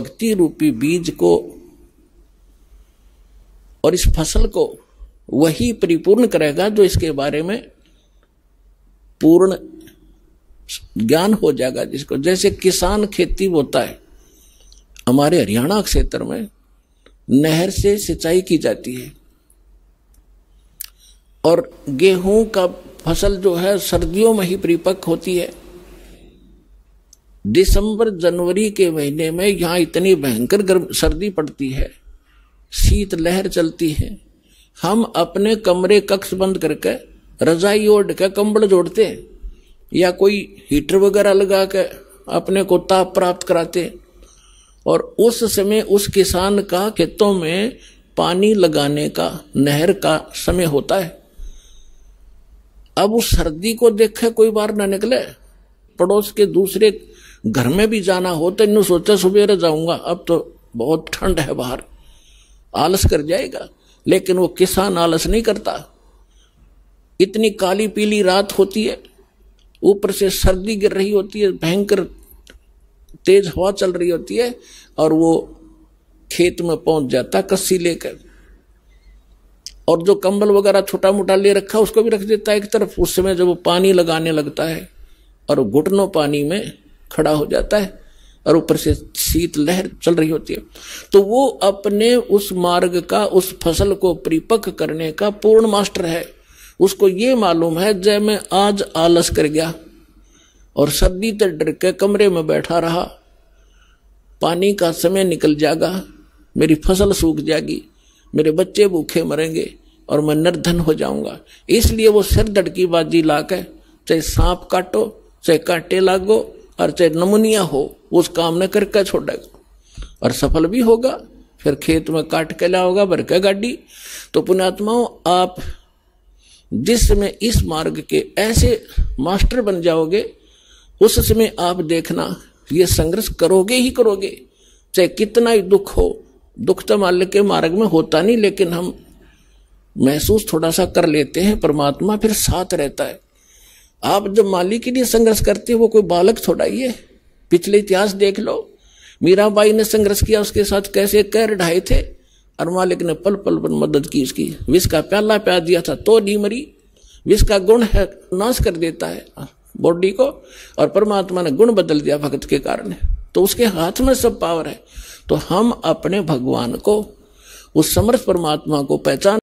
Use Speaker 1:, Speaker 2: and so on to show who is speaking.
Speaker 1: भक्ति रूपी बीज को और इस फसल को वही परिपूर्ण करेगा जो इसके बारे में पूर्ण ज्ञान हो जाएगा जिसको। जैसे किसान खेती बोता है, हमारे हरियाणा क्षेत्र में नहर से सिंचाई की जाती है और गेहूं का फसल जो है सर्दियों में ही परिपक्व होती है। दिसंबर जनवरी के महीने में यहां इतनी भयंकर गर्म सर्दी पड़ती है, शीत लहर चलती है, हम अपने कमरे कक्ष बंद करके रजाई ओढ़ के कंबल जोड़ते हैं या कोई हीटर वगैरह लगा के अपने को ताप प्राप्त कराते। और उस समय उस किसान का खेतों में पानी लगाने का नहर का समय होता है। अब उस सर्दी को देखे कोई बाहर ना निकले, पड़ोस के दूसरे घर में भी जाना हो तो इन्हों सोचा सुबह जाऊंगा, अब तो बहुत ठंड है बाहर, आलस कर जाएगा। लेकिन वो किसान आलस नहीं करता। इतनी काली पीली रात होती है, ऊपर से सर्दी गिर रही होती है, भयंकर तेज हवा चल रही होती है, और वो खेत में पहुंच जाता कस्सी लेकर, और जो कंबल वगैरह छोटा मोटा ले रखा उसको भी रख देता है एक तरफ। उस समय जब वो पानी लगाने लगता है और घुटनों पानी में खड़ा हो जाता है और ऊपर से शीत लहर चल रही होती है, तो वो अपने उस मार्ग का, उस फसल को परिपक्व करने का पूर्ण मास्टर है। उसको ये मालूम है जब मैं आज आलस कर गया और सर्दी से डर के कमरे में बैठा रहा, पानी का समय निकल जाएगा, मेरी फसल सूख जाएगी, मेरे बच्चे भूखे मरेंगे और मैं निर्धन हो जाऊंगा। इसलिए वो सिर धड़की बाजी लाकर चाहे सांप काटो, चाहे कांटे लागो और चाहे नमुनिया हो, उस काम न करके छोड़ेगा और सफल भी होगा। फिर खेत में काट के लाओगा भर के गाड़ी। तो पुण्यात्माओं, आप जिस समय इस मार्ग के ऐसे मास्टर बन जाओगे, उस समय आप देखना ये संघर्ष करोगे ही करोगे, चाहे कितना ही दुख हो। दुख तो मान के मार्ग में होता नहीं, लेकिन हम महसूस थोड़ा सा कर लेते हैं, परमात्मा फिर साथ रहता है। आप जब मालिक के लिए संघर्ष करते हो, वो कोई बालक थोड़ा ही है। पिछले इतिहास देख लो, मीराबाई ने संघर्ष किया, उसके साथ कैसे कैर ढाए थे और मालिक ने पल पल पर मदद की उसकी। विष का प्याला प्यार दिया था तो नहीं मरी। विष का गुण है, नाश कर देता है बॉडी को, और परमात्मा ने गुण बदल दिया भक्त के कारण। तो उसके हाथ में सब पावर है। तो हम अपने भगवान को, उस समर्थ परमात्मा को पहचान